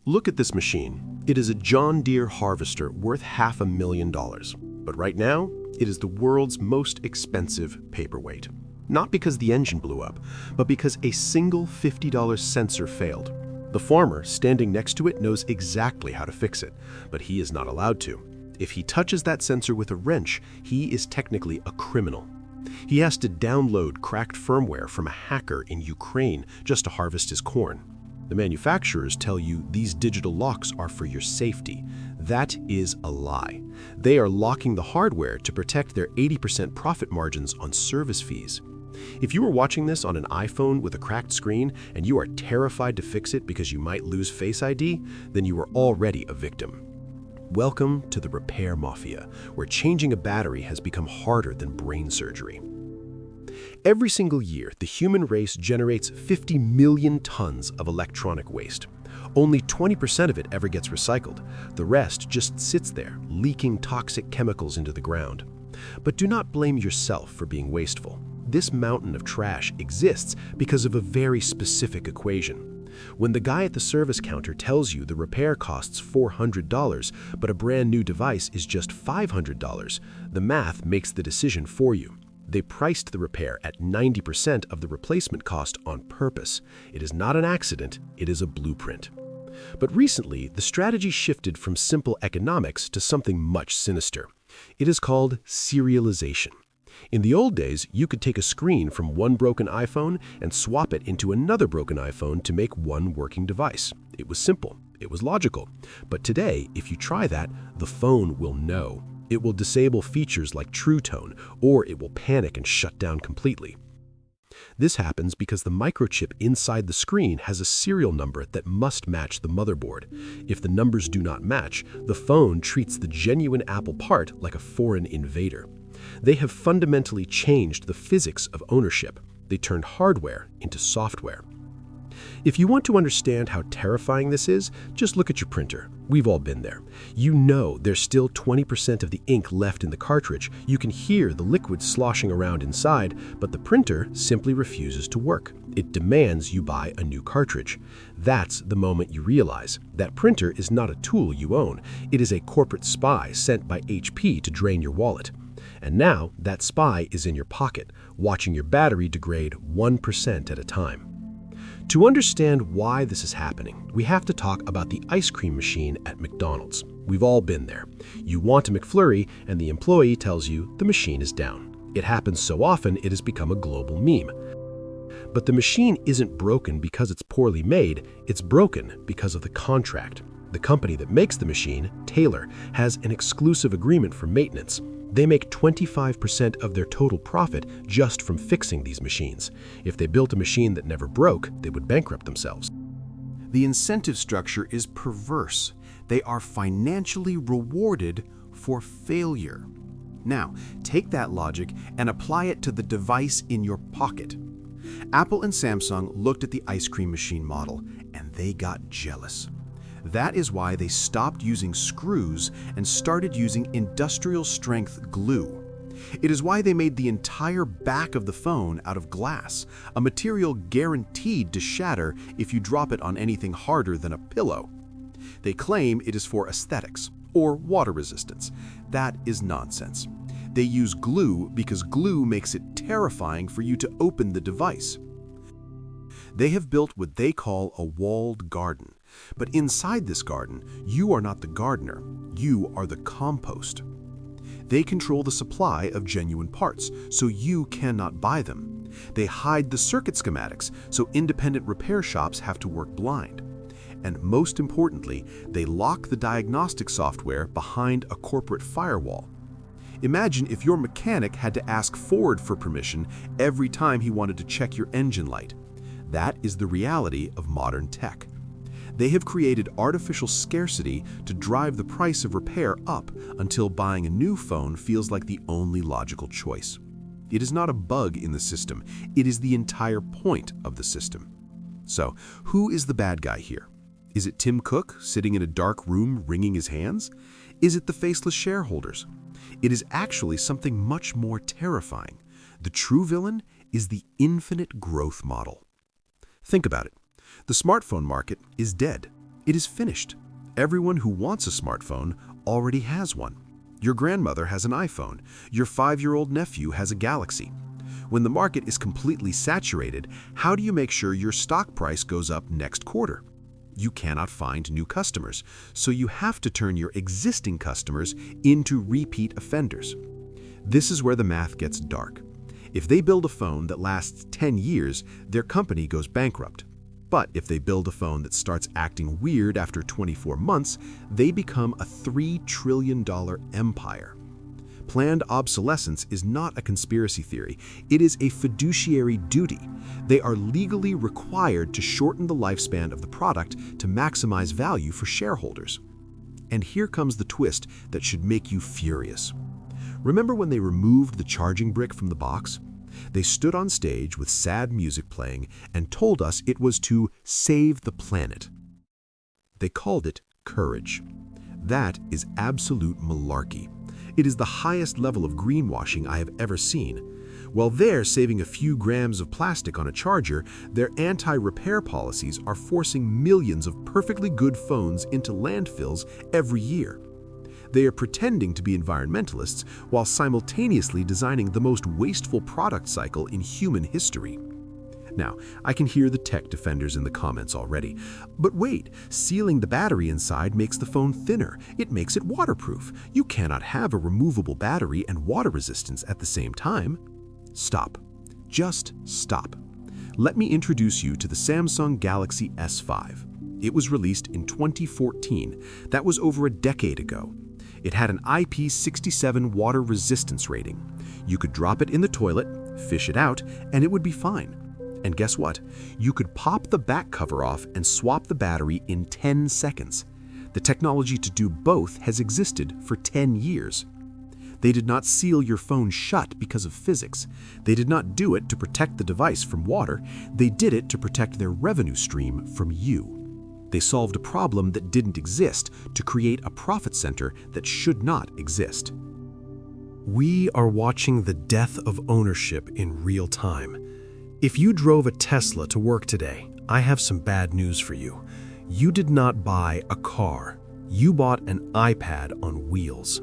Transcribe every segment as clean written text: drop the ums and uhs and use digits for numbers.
Look at this machine. It is a John Deere harvester worth $500,000. But right now, it is the world's most expensive paperweight. Not because the engine blew up, but because a single $50 sensor failed. The farmer standing next to it knows exactly how to fix it, but he is not allowed to. If he touches that sensor with a wrench, he is technically a criminal. He has to download cracked firmware from a hacker in Ukraine just to harvest his corn. The manufacturers tell you these digital locks are for your safety. That is a lie. They are locking the hardware to protect their 80% profit margins on service fees. If you are watching this on an iPhone with a cracked screen and you are terrified to fix it because you might lose Face ID, then you are already a victim. Welcome to the repair mafia, where changing a battery has become harder than brain surgery. Every single year, the human race generates 50 million tons of electronic waste. Only 20% of it ever gets recycled. The rest just sits there, leaking toxic chemicals into the ground. But do not blame yourself for being wasteful. This mountain of trash exists because of a very specific equation. When the guy at the service counter tells you the repair costs $400, but a brand new device is just $500, the math makes the decision for you. They priced the repair at 90% of the replacement cost on purpose. It is not an accident, it is a blueprint. But recently, the strategy shifted from simple economics to something much sinister. It is called serialization. In the old days, you could take a screen from one broken iPhone and swap it into another broken iPhone to make one working device. It was simple. It was logical. But today, if you try that, the phone will know. It will disable features like True Tone, or it will panic and shut down completely. This happens because the microchip inside the screen has a serial number that must match the motherboard. If the numbers do not match, the phone treats the genuine Apple part like a foreign invader. They have fundamentally changed the physics of ownership. They turned hardware into software. If you want to understand how terrifying this is, just look at your printer. We've all been there. You know there's still 20% of the ink left in the cartridge. You can hear the liquid sloshing around inside, but the printer simply refuses to work. It demands you buy a new cartridge. That's the moment you realize that printer is not a tool you own. It is a corporate spy sent by HP to drain your wallet. And now that spy is in your pocket, watching your battery degrade 1% at a time. To understand why this is happening, we have to talk about the ice cream machine at McDonald's. We've all been there. You want a McFlurry, and the employee tells you the machine is down. It happens so often it has become a global meme. But the machine isn't broken because it's poorly made, it's broken because of the contract. The company that makes the machine, Taylor, has an exclusive agreement for maintenance. They make 25% of their total profit just from fixing these machines. If they built a machine that never broke, they would bankrupt themselves. The incentive structure is perverse. They are financially rewarded for failure. Now, take that logic and apply it to the device in your pocket. Apple and Samsung looked at the ice cream machine model, and they got jealous. That is why they stopped using screws and started using industrial-strength glue. It is why they made the entire back of the phone out of glass, a material guaranteed to shatter if you drop it on anything harder than a pillow. They claim it is for aesthetics or water resistance. That is nonsense. They use glue because glue makes it terrifying for you to open the device. They have built what they call a walled garden. But inside this garden, you are not the gardener, you are the compost. They control the supply of genuine parts, so you cannot buy them. They hide the circuit schematics, so independent repair shops have to work blind. And most importantly, they lock the diagnostic software behind a corporate firewall. Imagine if your mechanic had to ask Ford for permission every time he wanted to check your engine light. That is the reality of modern tech. They have created artificial scarcity to drive the price of repair up until buying a new phone feels like the only logical choice. It is not a bug in the system, it is the entire point of the system. So, who is the bad guy here? Is it Tim Cook sitting in a dark room wringing his hands? Is it the faceless shareholders? It is actually something much more terrifying. The true villain is the infinite growth model. Think about it. The smartphone market is dead. It is finished. Everyone who wants a smartphone already has one. Your grandmother has an iPhone. Your 5-year-old nephew has a Galaxy. When the market is completely saturated, how do you make sure your stock price goes up next quarter? You cannot find new customers, so you have to turn your existing customers into repeat offenders. This is where the math gets dark. If they build a phone that lasts 10 years, their company goes bankrupt. But if they build a phone that starts acting weird after 24 months, they become a $3 trillion empire. Planned obsolescence is not a conspiracy theory. It is a fiduciary duty. They are legally required to shorten the lifespan of the product to maximize value for shareholders. And here comes the twist that should make you furious. Remember when they removed the charging brick from the box? They stood on stage with sad music playing and told us it was to save the planet. They called it courage. That is absolute malarkey. It is the highest level of greenwashing I have ever seen. While they're saving a few grams of plastic on a charger, their anti-repair policies are forcing millions of perfectly good phones into landfills every year. They are pretending to be environmentalists while simultaneously designing the most wasteful product cycle in human history. Now, I can hear the tech defenders in the comments already. But wait, sealing the battery inside makes the phone thinner. It makes it waterproof. You cannot have a removable battery and water resistance at the same time. Stop. Just stop. Let me introduce you to the Samsung Galaxy S5. It was released in 2014. That was over a decade ago. It had an IP67 water resistance rating. You could drop it in the toilet, fish it out, and it would be fine. And guess what? You could pop the back cover off and swap the battery in 10 seconds. The technology to do both has existed for 10 years. They did not seal your phone shut because of physics. They did not do it to protect the device from water. They did it to protect their revenue stream from you. They solved a problem that didn't exist to create a profit center that should not exist. We are watching the death of ownership in real time. If you drove a Tesla to work today, I have some bad news for you. You did not buy a car. You bought an iPad on wheels.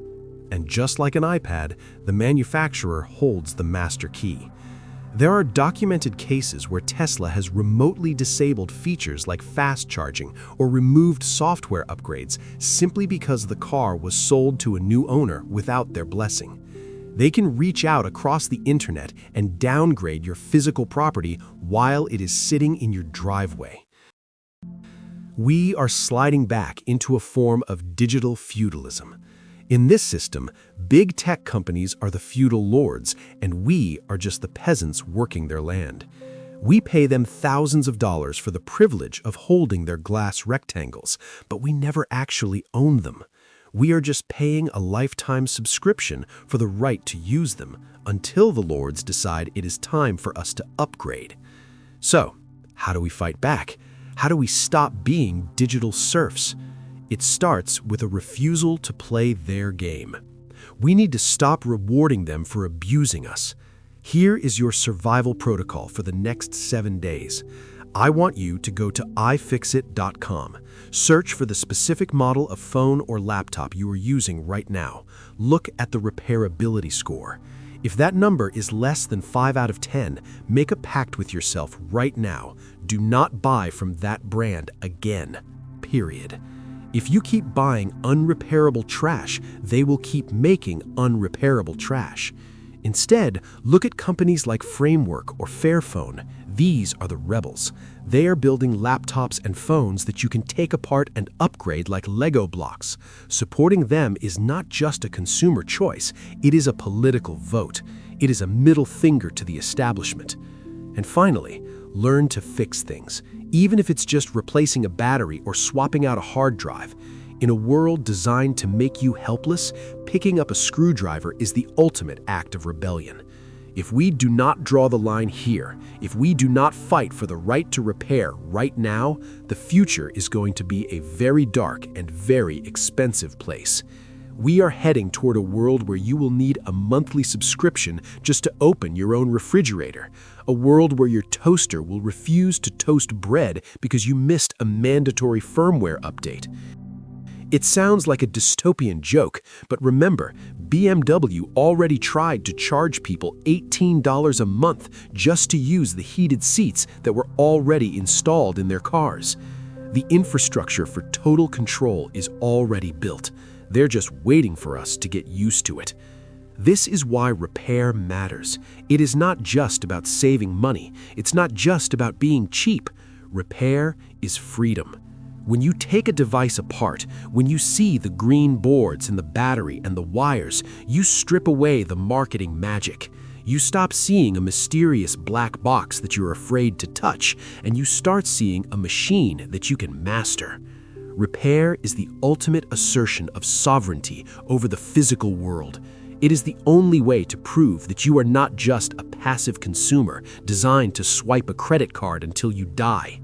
And just like an iPad, the manufacturer holds the master key. There are documented cases where Tesla has remotely disabled features like fast charging or removed software upgrades simply because the car was sold to a new owner without their blessing. They can reach out across the internet and downgrade your physical property while it is sitting in your driveway. We are sliding back into a form of digital feudalism. In this system, big tech companies are the feudal lords, and we are just the peasants working their land. We pay them thousands of dollars for the privilege of holding their glass rectangles, but we never actually own them. We are just paying a lifetime subscription for the right to use them until the lords decide it is time for us to upgrade. So, how do we fight back? How do we stop being digital serfs? It starts with a refusal to play their game. We need to stop rewarding them for abusing us. Here is your survival protocol for the next 7 days. I want you to go to iFixit.com. Search for the specific model of phone or laptop you are using right now. Look at the repairability score. If that number is less than 5 out of 10, make a pact with yourself right now. Do not buy from that brand again. Period. If you keep buying unrepairable trash, they will keep making unrepairable trash. Instead, look at companies like Framework or Fairphone. These are the rebels. They are building laptops and phones that you can take apart and upgrade like Lego blocks. Supporting them is not just a consumer choice, it is a political vote. It is a middle finger to the establishment. And finally, learn to fix things, even if it's just replacing a battery or swapping out a hard drive. In a world designed to make you helpless, picking up a screwdriver is the ultimate act of rebellion. If we do not draw the line here, if we do not fight for the right to repair right now, the future is going to be a very dark and very expensive place. We are heading toward a world where you will need a monthly subscription just to open your own refrigerator. A world where your toaster will refuse to toast bread because you missed a mandatory firmware update. It sounds like a dystopian joke, but remember, BMW already tried to charge people $18 a month just to use the heated seats that were already installed in their cars. The infrastructure for total control is already built. They're just waiting for us to get used to it. This is why repair matters. It is not just about saving money. It's not just about being cheap. Repair is freedom. When you take a device apart, when you see the green boards and the battery and the wires, you strip away the marketing magic. You stop seeing a mysterious black box that you're afraid to touch, and you start seeing a machine that you can master. Repair is the ultimate assertion of sovereignty over the physical world. It is the only way to prove that you are not just a passive consumer designed to swipe a credit card until you die.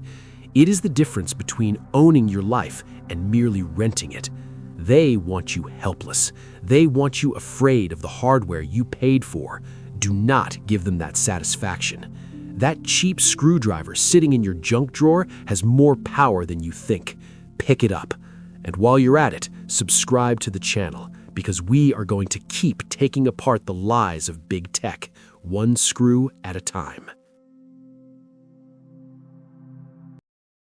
It is the difference between owning your life and merely renting it. They want you helpless. They want you afraid of the hardware you paid for. Do not give them that satisfaction. That cheap screwdriver sitting in your junk drawer has more power than you think. Pick it up. And while you're at it, subscribe to the channel, because we are going to keep taking apart the lies of big tech, one screw at a time.